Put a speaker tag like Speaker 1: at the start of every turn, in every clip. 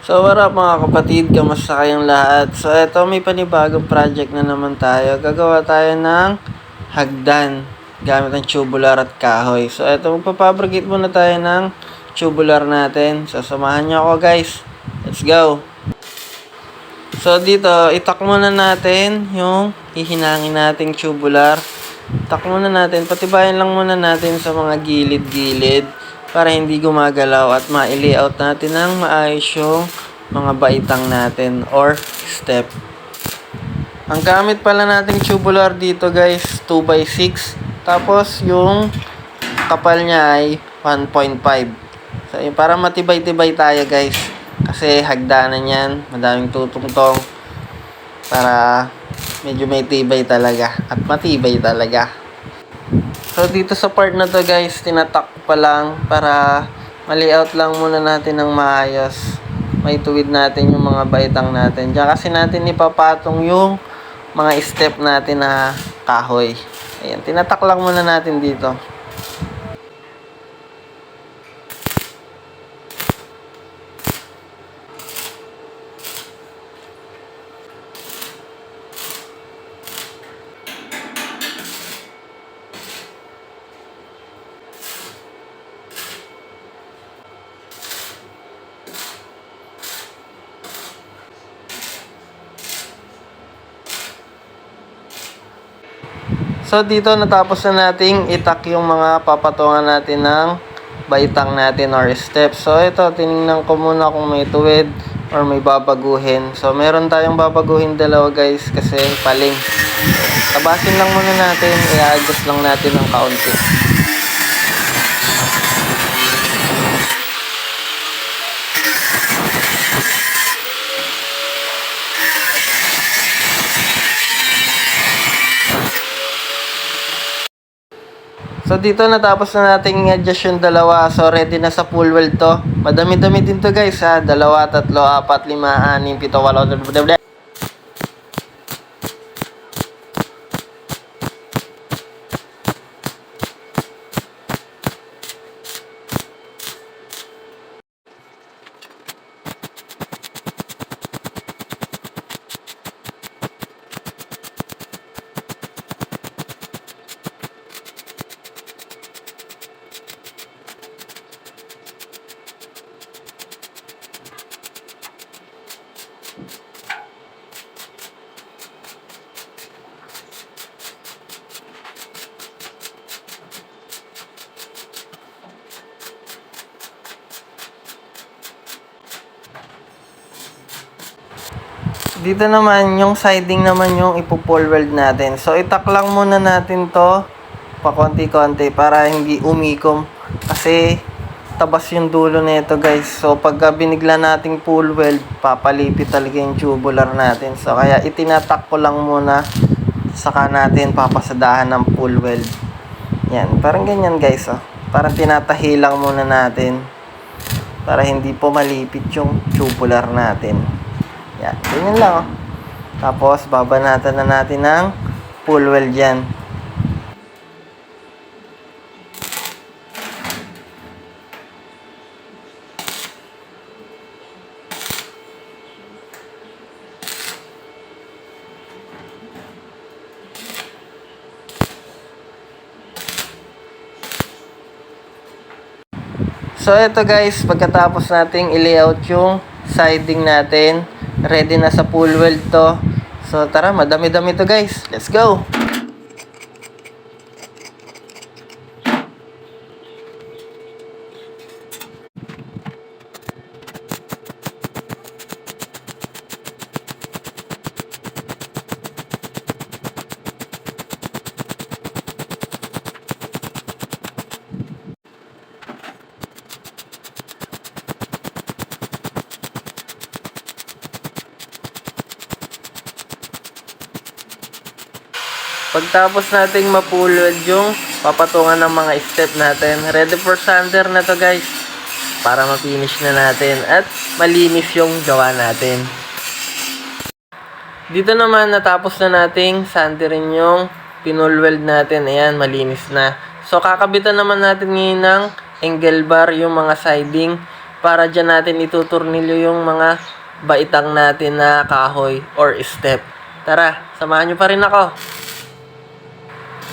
Speaker 1: So what up mga kapatid, kamusta kayong lahat? So eto, may panibagong project na naman tayo. Gagawa tayo ng hagdan gamit ang tubular at kahoy. So eto, magpapabricate muna tayo ng tubular natin. So samahan nyo ako guys. Let's go! So dito, itak muna natin yung hihinangin nating tubular. Itak muna natin, patibayan lang muna natin sa mga gilid-gilid para hindi gumagalaw at ma-layout natin ng maayos yung mga baitang natin or step. Ang gamit pala nating tubular dito guys, 2x6. Tapos yung kapal niya ay 1.5. So para matibay-tibay tayo guys. Kasi hagdanan yan, madaming tutungtong. Para medyo may tibay talaga at matibay talaga. So dito sa part na to guys, tinatak pa lang para ma-layout lang muna natin ng maayos. May tuwid natin yung mga baitang natin. Diyan kasi natin ipapatong yung mga step natin na kahoy. Ayan, tinatak lang muna natin dito. So dito natapos na nating itak yung mga papatungan natin ng baitang natin or step. So ito, tiningnan ko muna kung may tuwid or may babaguhin. So meron tayong babaguhin dalawa guys kasi paling. Tabasin lang muna natin, i-adjust lang natin ng kaunti. So dito natapos na natin i-adjust yung dalawa. So ready na sa full weld to. Madami-dami din to guys ha. 2, 3, 4, 5, 6, 7, 8. Dito naman, yung siding naman yung ipo-full weld natin. So, itak lang muna natin to pa konti-konti para hindi umikom. Kasi, tabas yung dulo nito guys. So, pagka binigla nating full weld, papalipit talaga yung tubular natin. So, kaya itinatak ko lang muna. Saka natin papasadahan ng full weld. Yan, parang ganyan guys. Oh. Parang tinatahi lang muna natin. Para hindi po malipit yung tubular natin. Yan, ganyan lang oh. Tapos, babanatan na natin ng full weld yan. So, ito guys, pagkatapos nating i-layout yung siding natin, ready na sa full weld to. So, tara, madami-dami to guys. Let's go! Pagtapos nating mapulod yung papatungan ng mga step natin, ready for sander na to guys. Para ma-finish na natin at malinis yung gawa natin. Dito naman natapos na nating sanderin yung pinulweld natin. Ayan, malinis na. So kakabitan naman natin ngayon ng angle bar yung mga siding para dyan natin ituturnilyo yung mga baitang natin na kahoy or step. Tara, samahan nyo pa rin ako.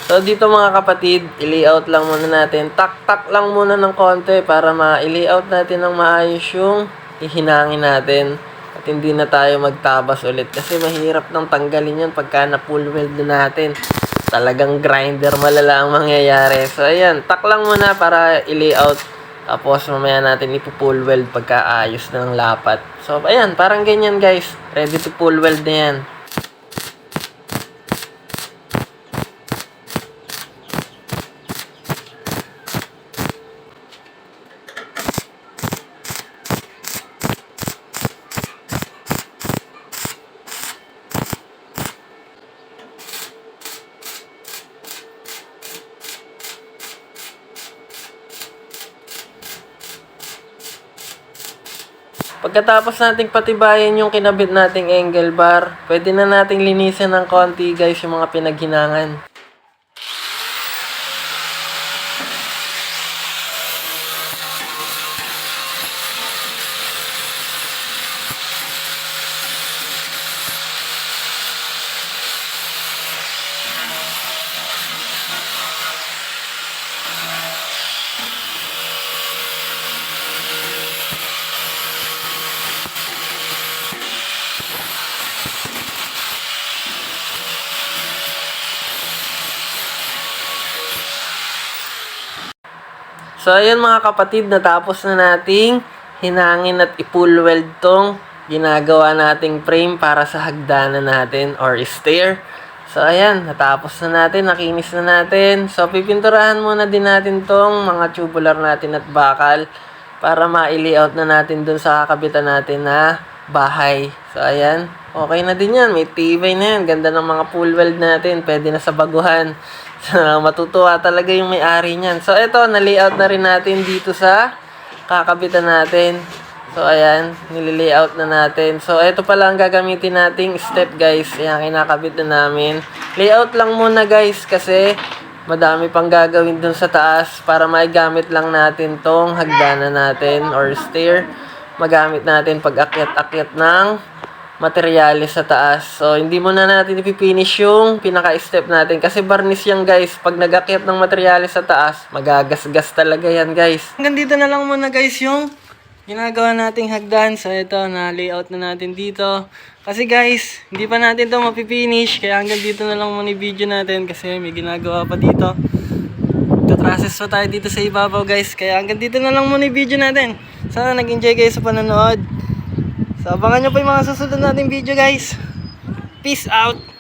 Speaker 1: So dito mga kapatid, i-layout lang muna natin. Tak-tak lang muna ng konti para ma-layout natin ng maayos yung ihinangin natin. At hindi na tayo magtabas ulit kasi mahirap nang tanggalin yun pagka na-full weld na natin. Talagang grinder malala ang mangyayari. So ayan, tak lang muna para i-layout. Tapos mamaya natin ipo-full weld pagka ayos na ng lapat. So ayan, parang ganyan guys. Ready to full weld na yan. Pagkatapos nating patibayin yung kinabit nating angle bar, pwede na nating linisin ng konti guys yung mga pinaghinangan. So, ayun mga kapatid, natapos na nating hinangin at i-full weld tong ginagawa nating frame para sa hagdanan natin or stair. So, ayan, natapos na natin, nakinis na natin. So, pipinturahan muna din natin tong mga tubular natin at bakal para ma-layout na natin dun sa kakabitan natin na bahay. So, ayan, okay na din yan. May tibay na yan. Ganda ng mga full weld natin. Pwede na sa baguhan. So, matutuwa talaga yung may-ari niyan. So, ito, na-layout na rin natin dito sa kakabitan natin. So, ayan, nililayout na natin. So, ito pala ang gagamitin nating step, guys. Ayan, kinakabit na namin. Layout lang muna, guys, kasi madami pang gagawin dun sa taas para maigamit lang natin tong hagdanan natin or stair. Magamit natin pag akyat-akyat ng materyales sa taas. So, hindi muna natin ipipinish yung pinaka-step natin. Kasi varnish yan, guys. Pag nag-akyat ng materyales sa taas, magagasgas talaga yan, guys. Hanggang dito na lang muna, guys, yung ginagawa nating hagdan. So, ito, na-layout na natin dito. Kasi, guys, hindi pa natin ito mapipinish. Kaya hanggang dito na lang muna yung video natin. Kasi may ginagawa pa dito. Process pa tayo dito sa ibabaw, guys. Kaya hanggang dito na lang muna yung video natin. Sana nag-enjoy kayo sa panonood. So, abangan nyo pa yung mga susunod nating video, guys. Peace out!